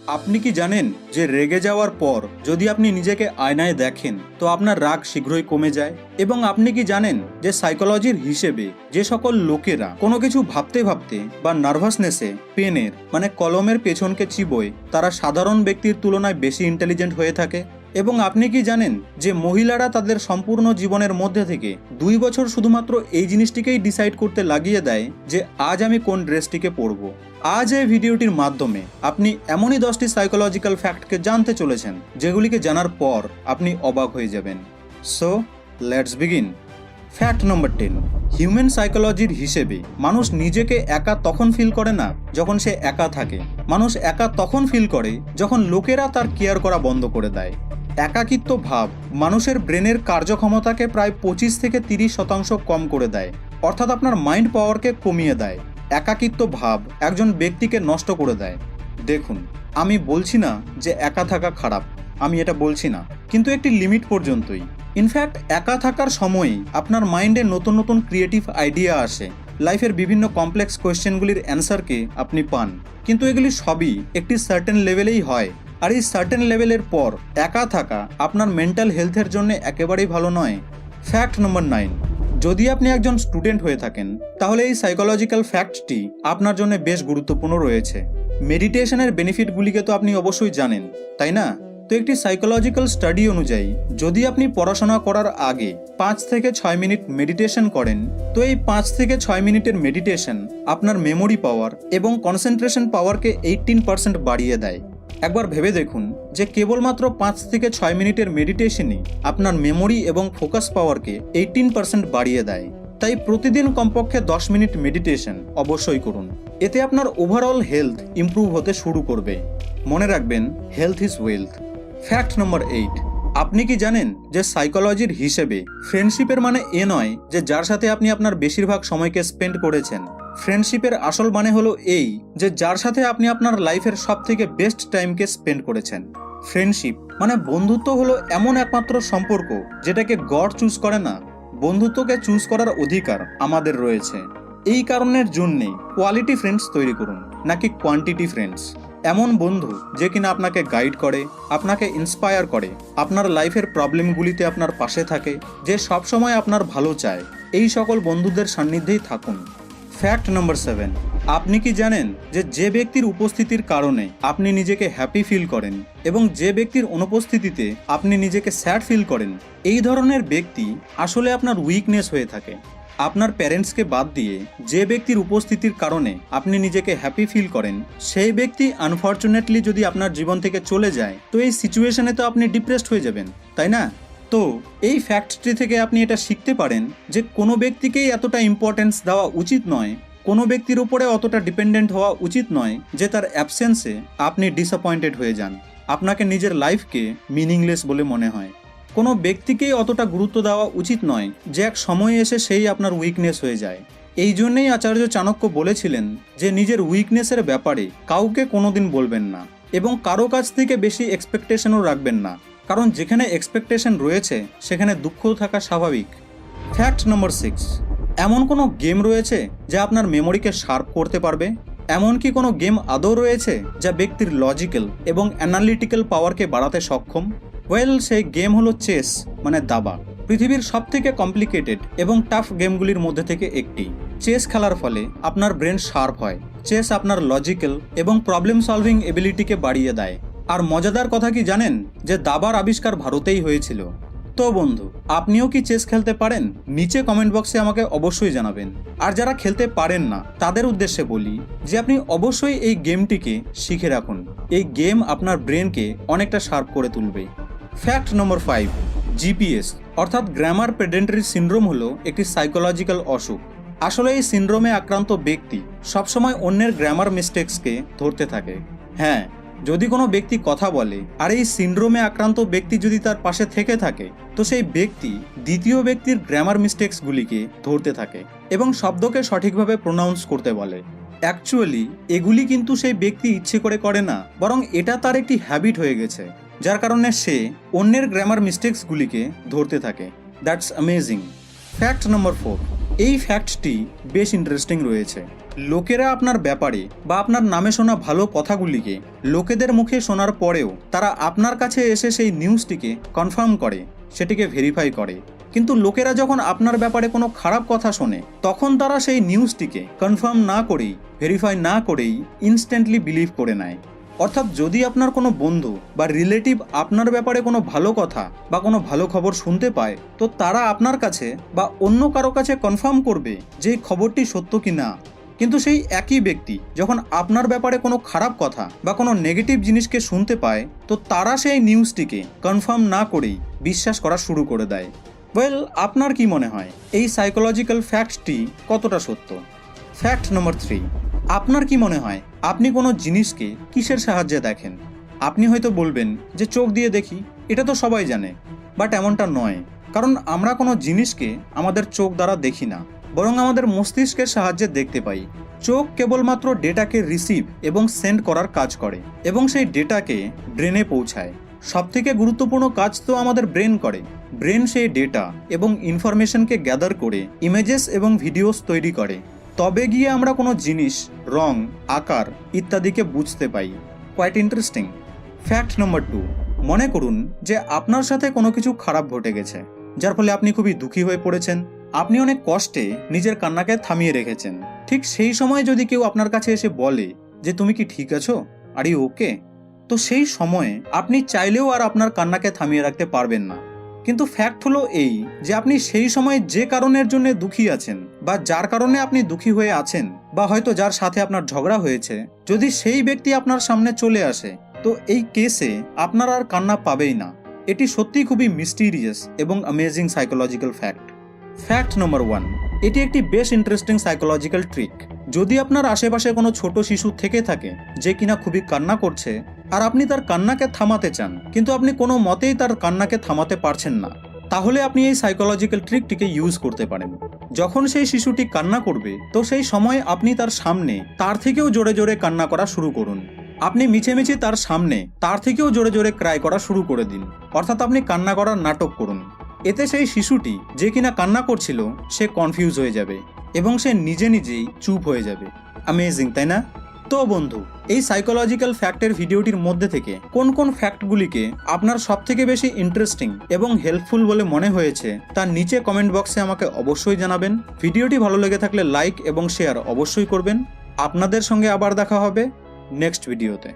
আপনি কি জানেন যে রেগে যাওয়ার পর যদি আপনি নিজেকে আয়নায় দেখেন তো আপনার রাগ শীঘ্রই কমে যায়? এবং আপনি কি জানেন যে সাইকোলজির হিসেবে যে সকল লোকেরা কোনো কিছু ভাবতে ভাবতে বা নার্ভাসনেসে পেনের কলমের পেছনকে চিবোয় তারা সাধারণ ব্যক্তির তুলনায় বেশি ইন্টেলিজেন্ট হয়ে থাকে? এবং আপনি কি জানেন যে মহিলারা তাদের সম্পূর্ণ জীবনের মধ্যে থেকে 2 বছর শুধুমাত্র এই জিনিসটিকেই ডিসাইড করতে লাগিয়ে দেয় যে আজ আমি কোন ড্রেসটিকে পরবো? আজ এই ভিডিওটির মাধ্যমে আপনি এমনই 10টি সাইকোলজিক্যাল ফ্যাক্টকে জানতে চলেছেন যেগুলিকে জানার পর আপনি অবাক হয়ে যাবেন। So let's begin. Fact number 10। Human সাইকোলজির হিসেবে মানুষ নিজেকে একা তখন ফিল করে না যখন সে একা থাকে। মানুষ একা তখন ফিল করে যখন লোকেরা তার কেয়ার করা বন্ধ করে দেয়। একাকিত্ব ভাব মানুষের ব্রেনের কার্যক্ষমতাকে প্রায় 25 থেকে 30% কম করে দেয়, অর্থাৎ আপনার মাইন্ড পাওয়ারকে কমিয়ে দেয়। একাকিত্ব ভাব একজন ব্যক্তিকে নষ্ট করে দেয়। দেখুন, আমি বলছি না যে একা থাকা খারাপ, আমি এটা বলছি না, কিন্তু একটি লিমিট পর্যন্তই। ইনফ্যাক্ট একা থাকার সময়ই আপনার মাইন্ডে নতুন নতুন ক্রিয়েটিভ আইডিয়া আসে, লাইফের বিভিন্ন কমপ্লেক্স কোয়েশ্চেনগুলির অ্যান্সারকে আপনি পান। কিন্তু এগুলি সবই একটি সার্টেন লেভেলেই হয়, আর এই সার্টেন লেভেলের পর একা থাকা আপনার মেন্টাল হেলথের জন্য একেবারেই ভালো নয়। ফ্যাক্ট নম্বর 9। যদি আপনি একজন স্টুডেন্ট হয়ে থাকেন তাহলে এই সাইকোলজিক্যাল ফ্যাক্টটি আপনার জন্য বেশ গুরুত্বপূর্ণ রয়েছে। মেডিটেশনের বেনিফিটগুলিকে তো আপনি অবশ্যই জানেন, তাই না? তো একটি সাইকোলজিক্যাল স্টাডি অনুযায়ী যদি আপনি পড়াশোনা করার আগে 5 থেকে 6 মিনিট মেডিটেশন করেন তো এই 5 থেকে 6 মিনিটের মেডিটেশন আপনার মেমোরি পাওয়ার এবং কনসেন্ট্রেশন পাওয়ারকে 18% বাড়িয়ে দেয়। একবার ভেবে দেখুন যে কেবলমাত্র 5 থেকে 6 মিনিটের মেডিটেশনই আপনার মেমোরি এবং ফোকাস পাওয়ারকে 18% বাড়িয়ে দেয়। তাই প্রতিদিন কমপক্ষে 10 মিনিট মেডিটেশন অবশ্যই করুন। এতে আপনার ওভারঅল হেলথ ইমপ্রুভ হতে শুরু করবে। মনে রাখবেন, হেলথ ইজ ওয়েলথ। ফ্যাক্ট নম্বর 8। আপনি কি জানেন যে সাইকোলজির হিসেবে ফ্রেন্ডশিপের মানে এ নয় যে যার সাথে আপনি আপনার বেশিরভাগ সময়কে স্পেন্ড করেছেন। ফ্রেন্ডশিপের আসল মানে হলো এই যে যার সাথে আপনি আপনার লাইফের সবথেকে বেস্ট টাইমকে স্পেন্ড করেছেন। ফ্রেন্ডশিপ বন্ধুত্ব হলো এমন একমাত্র সম্পর্ক যেটাকে গড চুজ করে না। বন্ধুত্বকে চুজ করার অধিকার আমাদের রয়েছে। এই কারণের জন্যে কোয়ালিটি ফ্রেন্ডস তৈরি করুন, নাকি কোয়ান্টিটি ফ্রেন্ডস। এমন বন্ধু যে কিনা আপনাকে গাইড করে, আপনাকে ইন্সপায়ার করে, আপনার লাইফের প্রবলেমগুলিতে আপনার পাশে থাকে, যে সবসময় আপনার ভালো চায়। এই সকল বন্ধুদের সান্নিধ্যেই থাকুন। ফ্যাক্ট নম্বর 7। আপনি কি জানেন যে যে ব্যক্তির উপস্থিতির কারণে আপনি নিজেকে হ্যাপি ফিল করেন এবং যে ব্যক্তির অনুপস্থিতিতে আপনি নিজেকে স্যাড ফিল করেন, এই ধরনের ব্যক্তি আসলে আপনার উইকনেস হয়ে থাকে। আপনার প্যারেন্টসকে বাদ দিয়ে যে ব্যক্তির উপস্থিতির কারণে আপনি নিজেকে হ্যাপি ফিল করেন সেই ব্যক্তি আনফর্চুনেটলি যদি আপনার জীবন থেকে চলে যায় তো এই সিচুয়েশনে তো আপনি ডিপ্রেসড হয়ে যাবেন, তাই না? তো এই ফ্যাক্টটি থেকে আপনি এটা শিখতে পারেন যে কোনো ব্যক্তিকেই এতটা ইম্পর্টেন্স দেওয়া উচিত নয়, কোনো ব্যক্তির উপরে অতটা ডিপেন্ডেন্ট হওয়া উচিত নয় যে তার অ্যাবসেন্সে আপনি ডিসঅ্যাপয়েন্টেড হয়ে যান, আপনাকে নিজের লাইফকে মিনিংলেস বলে মনে হয়। কোনো ব্যক্তিকেই অতটা গুরুত্ব দেওয়া উচিত নয় যে এক সময়ে এসে সেই আপনার উইকনেস হয়ে যায়। এই জন্যেই আচার্য চাণক্য বলেছিলেন যে নিজের উইকনেসের ব্যাপারে কাউকে কোনোদিন বলবেন না এবং কারো কাছ থেকে বেশি এক্সপেকটেশনও রাখবেন না, কারণ যেখানে এক্সপেকটেশন রয়েছে সেখানে দুঃখও থাকা স্বাভাবিক। ফ্যাক্ট নম্বর 6। এমন কোনো গেম রয়েছে যা আপনার মেমোরিকে শার্প করতে পারবে? এমন কি কোনো গেম আদৌ রয়েছে যা ব্যক্তির লজিক্যাল এবং অ্যানালিটিক্যাল পাওয়ারকে বাড়াতে সক্ষম? সেই গেম হলো চেস, দাবা। পৃথিবীর সবথেকে কমপ্লিকেটেড এবং টাফ গেমগুলির মধ্যে থেকে একটি। চেস খেলার ফলে আপনার ব্রেন শার্প হয়। চেস আপনার লজিক্যাল এবং প্রবলেম সলভিং এবিলিটিকে বাড়িয়ে দেয়। আর মজাদার কথা কি জানেন যে দাবার আবিষ্কার ভারতেই হয়েছিল। তো বন্ধু, আপনিও কি চেস খেলতে পারেন? নিচে কমেন্ট বক্সে আমাকে অবশ্যই জানাবেন। আর যারা খেলতে পারেন না তাদের উদ্দেশ্যে বলি যে আপনি অবশ্যই এই গেমটিকে শিখে রাখুন। এই গেম আপনার ব্রেনকে অনেকটা শার্প করে তুলবে। ফ্যাক্ট নম্বর 5। জিপিএস অর্থাৎ গ্রামার পেডেন্ট্রি সিনড্রোম হলো একটি সাইকোলজিক্যাল অসুখ। আসলে এই সিনড্রোমে আক্রান্ত ব্যক্তি সবসময় অন্যের গ্রামার মিস্টেক্সকে ধরতে থাকে। হ্যাঁ, যদি কোনো ব্যক্তি কথা বলে আর এই সিনড্রোমে আক্রান্ত ব্যক্তি যদি তার পাশে থেকে থাকে তো সেই ব্যক্তি দ্বিতীয় ব্যক্তির গ্রামার মিস্টেক্সগুলিকে ধরতে থাকে এবং শব্দকে সঠিকভাবে প্রোনাউন্স করতে বলে। অ্যাকচুয়ালি এগুলি কিন্তু সেই ব্যক্তি ইচ্ছে করে না, বরং এটা তার একটি হ্যাবিট হয়ে গেছে, যার কারণে সে অন্যের গ্রামার মিস্টেক্সগুলিকে ধরতে থাকে। That's amazing. ফ্যাক্ট নম্বর 4। এই ফ্যাক্টটি বেশ ইন্টারেস্টিং রয়েছে। লোকেরা আপনার ব্যাপারে বা আপনার নামে শোনা ভালো কথাগুলিকে লোকেদের মুখে শোনার পরেও তারা আপনার কাছে এসে সেই নিউজটিকে কনফার্ম করে, সেটিকে ভেরিফাই করে। কিন্তু লোকেরা যখন আপনার ব্যাপারে কোনো খারাপ কথা শোনে তখন তারা সেই নিউজটিকে কনফার্ম না করেই, ভেরিফাই না করেই ইনস্ট্যান্টলি বিলিভ করে নেয়। অর্থাৎ যদি আপনার কোনো বন্ধু বা রিলেটিভ আপনার ব্যাপারে কোনো ভালো কথা বা কোনো ভালো খবর শুনতে পায়, তো তারা আপনার কাছে বা অন্য কারো কাছে কনফার্ম করবে যে এই খবরটি সত্য কি না। কিন্তু সেই একই ব্যক্তি যখন আপনার ব্যাপারে কোনো খারাপ কথা বা কোনো নেগেটিভ জিনিসকে শুনতে পায়, তো তারা সেই নিউজটিকে কনফার্ম না করেই বিশ্বাস করা শুরু করে দেয়। ওয়েল, আপনার কি মনে হয় এই সাইকোলজিক্যাল ফ্যাক্টটি কতটা সত্য? ফ্যাক্ট নম্বর 3, আপনার কি মনে হয় আপনি কোনো জিনিসকে কিসের সাহায্যে দেখেন? আপনি হয়তো বলবেন যে চোখ দিয়ে দেখি, এটা তো সবাই জানে। বাট এমনটা নয়, কারণ আমরা কোনো জিনিসকে আমাদের চোখ দ্বারা দেখি না, বরং আমাদের মস্তিষ্কের সাহায্যে দেখতে পাই। চোখ কেবলমাত্র ডেটাকে রিসিভ এবং সেন্ড করার কাজ করে এবং সেই ডেটাকে ব্রেনে পৌঁছায়। সবথেকে গুরুত্বপূর্ণ কাজ তো আমাদের ব্রেন করে। ব্রেন সেই ডেটা এবং ইনফরমেশনকে গ্যাদার করে ইমেজেস এবং ভিডিওস তৈরি করে, তবে গিয়ে আমরা কোনো জিনিস, রং, আকার ইত্যাদিকে বুঝতে পাই। Quite interesting. ফ্যাক্ট নম্বর 2, মনে করুন যে আপনার সাথে কোনো কিছু খারাপ ঘটে গেছে, যার ফলে আপনি খুবই দুঃখী হয়ে পড়েছেন। আপনি অনেক কষ্টে নিজের কান্নাকে থামিয়ে রেখেছেন। ঠিক সেই সময় যদি কেউ আপনার কাছে এসে বলে যে তুমি কি ঠিক আছো, আর ইউ ওকে, তো সেই সময়ে আপনি চাইলেও আর আপনার কান্নাকে থামিয়ে রাখতে পারবেন না। কিন্তু ফ্যাক্ট হলো এই যে আপনি সেই সময় যে কারণের জন্য দুঃখী আছেন বা যার কারণে আপনি দুঃখী হয়ে আছেন বা হয়তো যার সাথে আপনার ঝগড়া হয়েছে, যদি সেই ব্যক্তি আপনার সামনে চলে আসে, তো এই কেসে আপনার আর কান্না পাবেই না। এটি সত্যিই খুবই মিস্টিরিয়াস এবং অ্যামেজিং সাইকোলজিক্যাল ফ্যাক্ট। ফ্যাক্ট নম্বর 1, এটি একটি বেশ ইন্টারেস্টিং সাইকোলজিক্যাল ট্রিক। যদি আপনার আশেপাশে কোনো ছোট শিশু থেকে থাকে যে কিনা খুবই কান্না করছে আর আপনি তার কান্নাকে থামাতে চান, কিন্তু আপনি কোনো মতেই তার কান্নাকে থামাতে পারছেন না, তাহলে আপনি এই সাইকোলজিক্যাল ট্রিকটিকে ইউজ করতে পারেন। যখন সেই শিশুটি কান্না করবে, তো সেই সময় আপনি তার সামনে তার থেকেও জোরে জোরে কান্না করা শুরু করুন। আপনি মিছেমিছি তার সামনে তার থেকেও জোরে জোরে ক্রাই করা শুরু করে দিন, অর্থাৎ আপনি কান্না করার নাটক করুন। এতে সেই শিশুটি যে কিনা কান্না করছিল সে কনফিউজ হয়ে যাবে এবং সে নিজে নিজেই চুপ হয়ে যাবে। অ্যামেজিং, তাই না? তো বন্ধু, এই সাইকোলজিক্যাল ফ্যাক্টের ভিডিওটির মধ্যে থেকে কোন কোন ফ্যাক্টগুলিকে আপনার সবথেকে বেশি ইন্টারেস্টিং এবং হেল্পফুল বলে মনে হয়েছে তার নিচে কমেন্ট বক্সে আমাকে অবশ্যই জানাবেন। ভিডিওটি ভালো লেগে থাকলে লাইক এবং শেয়ার অবশ্যই করবেন। আপনাদের সঙ্গে আবার দেখা হবে নেক্সট ভিডিওতে।